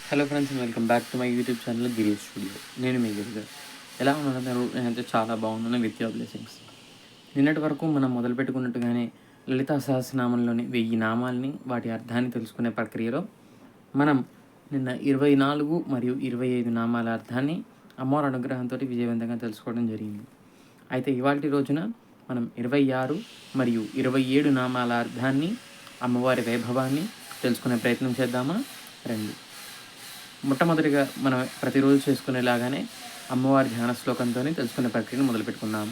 Hello friends, welcome back to my YouTube channel Girish studio. నేను మీ గిరిగారు. ఎలా ఉన్నారు? నేనైతే చాలా బాగున్నాను. With your blessings. నిన్నటి వరకు మనం మొదలు పెట్టుకున్నట్టుగానే లలితా సహస్రనామంలోని 1000 నామాల్ని, వాటి అర్థాన్ని తెలుసుకునే ప్రక్రియలో మనం నిన్న 24 మరియు 25 నామాల అర్థాన్ని అమ్మవారి అనుగ్రహంతో విజయవంతంగా తెలుసుకోవడం జరిగింది. అయితే ఇవాళ రోజున మనం 26 మరియు 27 నామాల అర్థాన్ని, అమ్మవారి వైభవాన్ని తెలుసుకునే ప్రయత్నం చేద్దామా? రండి. మొట్టమొదటిగా మనం ప్రతిరోజు చేసుకునేలాగానే అమ్మవారి ధ్యాన శ్లోకంతో తెలుసుకునే ప్రక్రియను మొదలుపెట్టుకుందాం.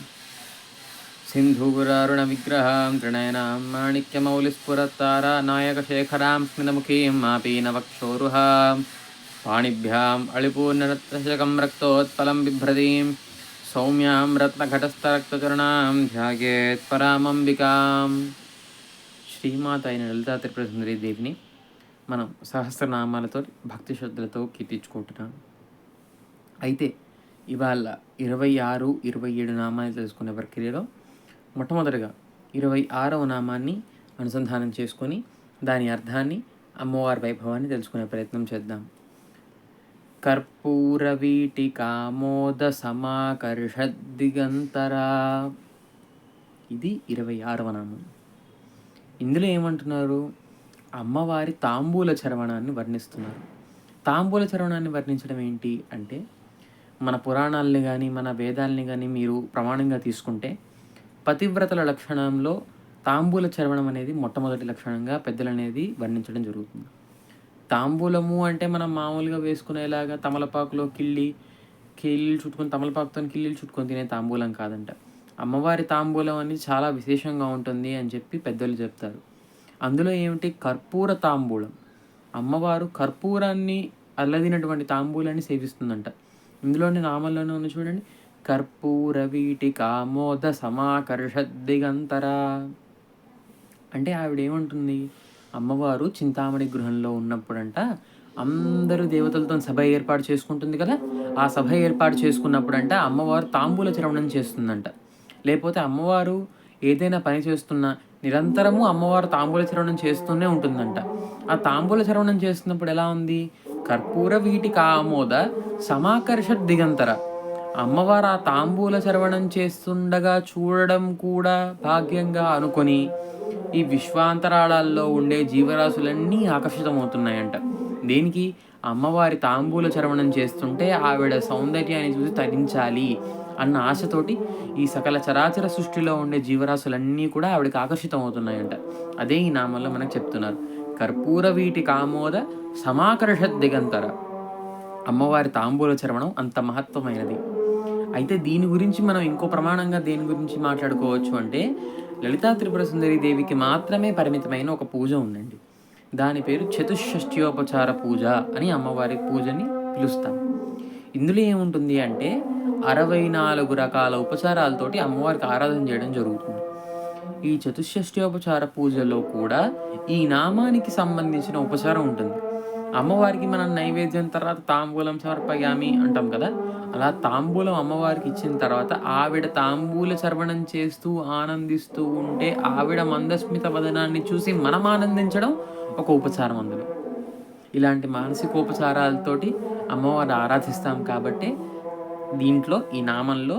సింధూరారుణ విగ్రహాం త్రినయనాం మాణిక్యమౌలిస్ఫురత్తారా నాయకశేఖరాం స్మితముఖీం మాపీనవక్షోరుహాం పాణిభ్యాం అళిపూర్ణరత్నశకం రక్తోత్పలం బిభ్రదీం సౌమ్యాం రత్నఘటస్థరక్తచరణాం ధ్యాయేత్ పరామంబికాం. శ్రీమాత అయిన లలితా త్రిపుర సుందరీ దేవిని మనం సహస్రనామాలతో భక్తి శ్రద్ధలతో కీర్తించుకుంటున్నాం. అయితే ఇవాళ 26, 27 నామాలు తెలుసుకునే ప్రక్రియలో మొట్టమొదటిగా 26వ నామాన్ని అనుసంధానం చేసుకొని దాని అర్థాన్ని, అమ్మవారి వైభవాన్ని తెలుసుకునే ప్రయత్నం చేద్దాం. కర్పూర వీటికామోద సమాకర్షద్దిగంతరా. ఇది 26వ నామం. ఇందులో ఏమంటున్నారు? అమ్మవారి తాంబూల చరవణాన్ని వర్ణిస్తున్నారు. తాంబూల చరవణాన్ని వర్ణించడం ఏంటి అంటే, మన పురాణాలని కానీ మన వేదాలని కానీ మీరు ప్రమాణంగా తీసుకుంటే పతివ్రతల లక్షణంలో తాంబూల చరవణం అనేది మొట్టమొదటి లక్షణంగా పెద్దలు అనేది వర్ణించడం జరుగుతుంది. తాంబూలము అంటే మనం మామూలుగా వేసుకునేలాగా తమలపాకులో కిళ్ళీలు చుట్టుకొని, తమలపాకుతో కిళ్ళీలు చుట్టుకొని తినే తాంబూలం కాదంట. అమ్మవారి తాంబూలం అనేది చాలా విశేషంగా ఉంటుంది అని చెప్పి పెద్దలు చెప్తారు. అందులో ఏమిటి? కర్పూర తాంబూలం. అమ్మవారు కర్పూరాన్ని అల్లదినటువంటి తాంబూలాన్ని సేవిస్తుందంట. ఇందులోని నామంలోనే ఉంది చూడండి, కర్పూర వీటికామోద సమాకర్షద్దిగంతరా. అంటే ఆవిడ ఏమంటుంది? అమ్మవారు చింతామణి గృహంలో ఉన్నప్పుడంట అందరూ దేవతలతో సభ ఏర్పాటు చేసుకుంటుంది కదా. ఆ సభ ఏర్పాటు చేసుకున్నప్పుడంట అమ్మవారు తాంబూల చరవణం చేస్తుందంట. లేకపోతే అమ్మవారు ఏదైనా పని చేస్తున్నా నిరంతరము అమ్మవారు తాంబూల చరవణం చేస్తూనే ఉంటుందంట. ఆ తాంబూల చరవణం చేస్తున్నప్పుడు ఎలా ఉంది? కర్పూర వీటిక ఆమోద సమాకర్ష దిగంతర. అమ్మవారు ఆ తాంబూల చరవణం చేస్తుండగా చూడడం కూడా భాగ్యంగా అనుకొని ఈ విశ్వాంతరాళాల్లో ఉండే జీవరాశులన్నీ ఆకర్షితమవుతున్నాయంట. దేనికి? అమ్మవారి తాంబూల చరవణం చేస్తుంటే ఆవిడ సౌందర్యాన్ని చూసి తరించాలి అన్న ఆశతోటి ఈ సకల చరాచర సృష్టిలో ఉండే జీవరాశులన్నీ కూడా ఆవిడకి ఆకర్షితమవుతున్నాయంట. అదే ఈ నామంలో మనకు చెప్తున్నారు. కర్పూర వీటి కామోద సమాకర్షత్ దిగంతర. అమ్మవారి తాంబూల చరవణం అంత మహత్వమైనది. అయితే దీని గురించి మనం ఇంకో ప్రమాణంగా దేని గురించి మాట్లాడుకోవచ్చు అంటే, లలితా త్రిపుర సుందరి దేవికి మాత్రమే పరిమితమైన ఒక పూజ ఉందండి. దాని పేరు చతుషష్ఠ్యోపచార పూజ అని అమ్మవారి పూజని పిలుస్తాం. ఇందులో ఏముంటుంది అంటే 64 రకాల ఉపచారాలతోటి అమ్మవారికి ఆరాధన చేయడం జరుగుతుంది. ఈ చతుషష్ఠ్యోపచార పూజలో కూడా ఈ నామానికి సంబంధించిన ఉపచారం ఉంటుంది. అమ్మవారికి మనం నైవేద్యం తర్వాత తాంబూలం సమర్పయామి అంటాం కదా. అలా తాంబూలం అమ్మవారికి ఇచ్చిన తర్వాత ఆవిడ తాంబూల చర్వణం చేస్తూ ఆనందిస్తూ ఉంటే ఆవిడ మందస్మిత వదనాన్ని చూసి మనం ఆనందించడం ఒక ఉపచారం. అందులో ఇలాంటి మానసికోపచారాలతోటి అమ్మవారిని ఆరాధిస్తాం కాబట్టి దీంట్లో ఈ నామంలో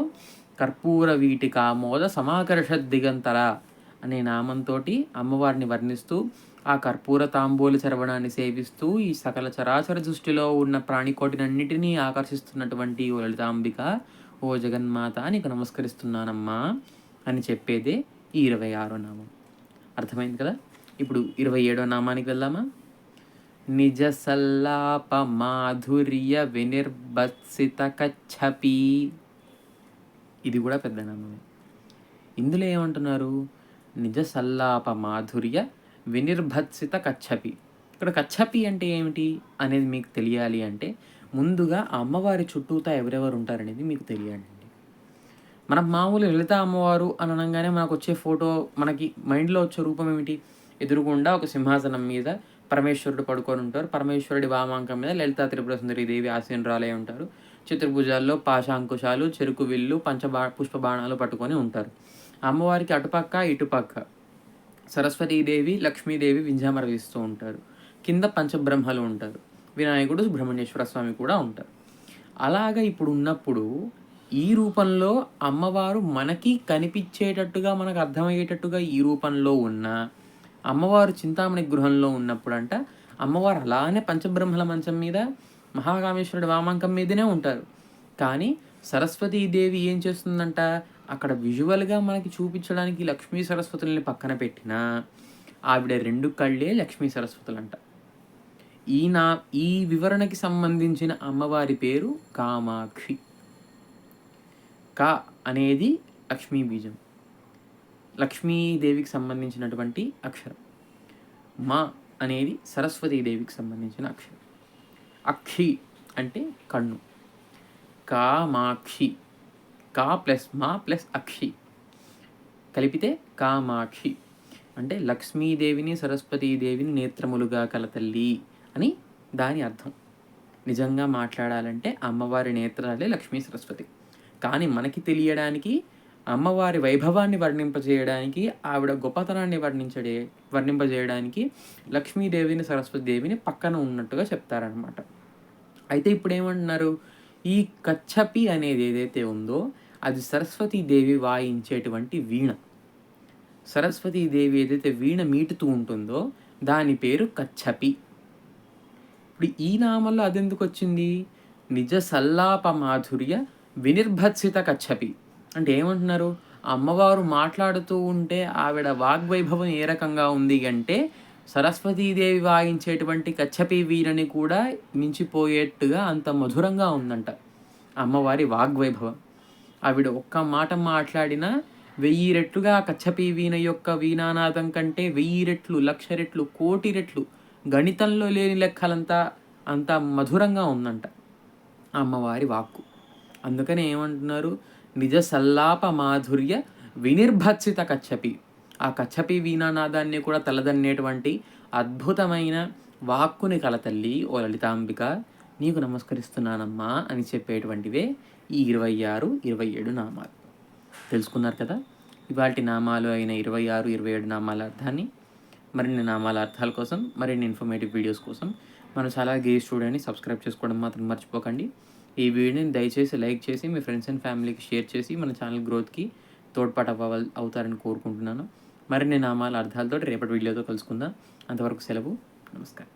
కర్పూర వీటికామోద సమాకర్షద్ దిగంతర అనే నామంతో అమ్మవారిని వర్ణిస్తూ ఆ కర్పూర తాంబూల చరవణాన్ని సేవిస్తూ ఈ సకల చరాచర దృష్టిలో ఉన్న ప్రాణికోటినన్నిటినీ ఆకర్షిస్తున్నటువంటి ఓ లలితాంబిక, ఓ జగన్మాత నీకు నమస్కరిస్తున్నానమ్మా అని చెప్పేదే ఈ 26వ నామం. అర్థమైంది కదా. ఇప్పుడు 27వ నామానికి వెళ్దామా? నిజ సల్లాప మాధుర్య వినిర్భత్సిత కచ్చపి. ఇది కూడా పెద్ద నామమే. ఇందులో ఏమంటున్నారు? నిజ సల్లాప మాధుర్య వినిర్భత్సిత కచ్చపి. ఇక్కడ కచ్చపి అంటే ఏమిటి అనేది మీకు తెలియాలి అంటే ముందుగా అమ్మవారి చుట్టూతా ఎవరెవరు ఉంటారనేది మీకు తెలియాలండి. మన మామూలు లలిత అమ్మవారు అని అనగానే మనకు వచ్చే ఫోటో, మనకి మైండ్లో వచ్చే రూపం ఏమిటి? ఎదురుగుండా ఒక సింహాసనం మీద పరమేశ్వరుడు పడుకొని ఉంటారు. పరమేశ్వరుడి వామాంకం మీద లలితా త్రిపుర సుందరి దేవి ఆసీనురాలై ఉంటారు. చతుర్భుజాల్లో పాశాంకుశాలు, చెరుకు విల్లు, పుష్పబాణాలు పట్టుకొని ఉంటారు. అమ్మవారికి అటుపక్క ఇటుపక్క సరస్వతీదేవి, లక్ష్మీదేవి వింజామర వేస్తూ ఉంటారు. కింద పంచబ్రహ్మలు ఉంటారు. వినాయకుడు, సుబ్రహ్మణ్యేశ్వర స్వామి కూడా ఉంటారు. అలాగా ఇప్పుడు ఉన్నప్పుడు ఈ రూపంలో అమ్మవారు మనకి కనిపించేటట్టుగా, మనకు అర్థమయ్యేటట్టుగా ఈ రూపంలో ఉన్న అమ్మవారు చింతామణి గృహంలో ఉన్నప్పుడంట అమ్మవారు అలానే పంచబ్రహ్మల మంచం మీద, మహాకామేశ్వరుడు వామాంకం మీదనే ఉంటారు. కానీ సరస్వతీదేవి ఏం చేస్తుందంట, అక్కడ విజువల్గా మనకి చూపించడానికి లక్ష్మీ సరస్వతుల్ని పక్కన పెట్టినా ఆవిడ 2 కళ్ళే లక్ష్మీ సరస్వతులంట. ఈ వివరణకి సంబంధించిన అమ్మవారి పేరు కామాక్షి. కా అనేది లక్ష్మీ బీజం, లక్ష్మీదేవికి సంబంధించినటువంటి అక్షరం. మా అనేది సరస్వతీదేవికి సంబంధించిన అక్షరం. అక్షి అంటే కన్ను. కామాక్షి, కా ప్లస్ మా ప్లస్ అక్షి కలిపితే కామాక్షి అంటే లక్ష్మీదేవిని, సరస్వతీదేవిని నేత్రములుగా కల తల్లి అని దాని అర్థం. నిజంగా మాట్లాడాలంటే అమ్మవారి నేత్రాలే లక్ష్మీ సరస్వతి. కానీ మనకి తెలియడానికి, అమ్మవారి వైభవాన్ని వర్ణింపజేయడానికి, ఆవిడ గొప్పతనాన్ని వర్ణింపజేయడానికి లక్ష్మీదేవిని, సరస్వతీదేవిని పక్కన ఉన్నట్టుగా చెప్తారనమాట. అయితే ఇప్పుడు ఏమంటున్నారు, ఈ కచ్చపి అనేది ఏదైతే ఉందో అది సరస్వతీదేవి వాయించేటువంటి వీణ. సరస్వతీదేవి ఏదైతే వీణ మీటుతూ ఉంటుందో దాని పేరు కచ్చపి. ఇప్పుడు ఈ నామంలో అదెందుకు వచ్చింది, నిజ సల్లాప మాధుర్య వినిర్భత్సిత కచ్చపి అంటే ఏమంటున్నారు, అమ్మవారు మాట్లాడుతూ ఉంటే ఆవిడ వాగ్వైభవం ఏ రకంగా ఉంది అంటే సరస్వతీదేవి వాయించేటువంటి కచ్చపి వీణని కూడా మించిపోయేట్టుగా అంత మధురంగా ఉందంట అమ్మవారి వాగ్వైభవం. ఆవిడ ఒక్క మాట మాట్లాడినా 1000 రెట్లుగా కచ్చపి వీణ యొక్క వీణానాదం కంటే 1000 రెట్లు, 1,00,000 రెట్లు, 1,00,000 రెట్లు, గణితంలో లేని లెక్కలంతా అంత మధురంగా ఉందంట అమ్మవారి వాక్కు. అందుకనే ఏమంటున్నారు, నిజ సల్లాప మాధుర్య వినిర్భత్సిత కచ్చపి. ఆ కచ్చపి వీణానాదాన్ని కూడా తలదన్నేటువంటి అద్భుతమైన వాక్కుని కలతల్లి ఓ లలితాంబిక, నీకు నమస్కరిస్తున్నానమ్మా అని చెప్పేటువంటివే ఈ 26, 27 నామాలు. తెలుసుకున్నారు కదా ఇవాల్టి నామాలు అయిన 26, 27 నామాల అర్థాన్ని. మరిన్ని నామాల అర్థాల కోసం, మరిన్ని ఇన్ఫర్మేటివ్ వీడియోస్ కోసం మన చాలా గేజ్ స్టూడియోని సబ్స్క్రైబ్ చేసుకోవడం మాత్రం మర్చిపోకండి. ఈ వీడియోని దయచేసి లైక్ చేసి మీ ఫ్రెండ్స్ అండ్ ఫ్యామిలీకి షేర్ చేసి మన ఛానల్ గ్రోత్కి తోడ్పాటు అవుతారని కోరుకుంటున్నాను. మరిన్ని నామాల అర్థాలతో రేపటి వీడియోతో కలుసుకుందాం. అంతవరకు సెలవు. నమస్కారం.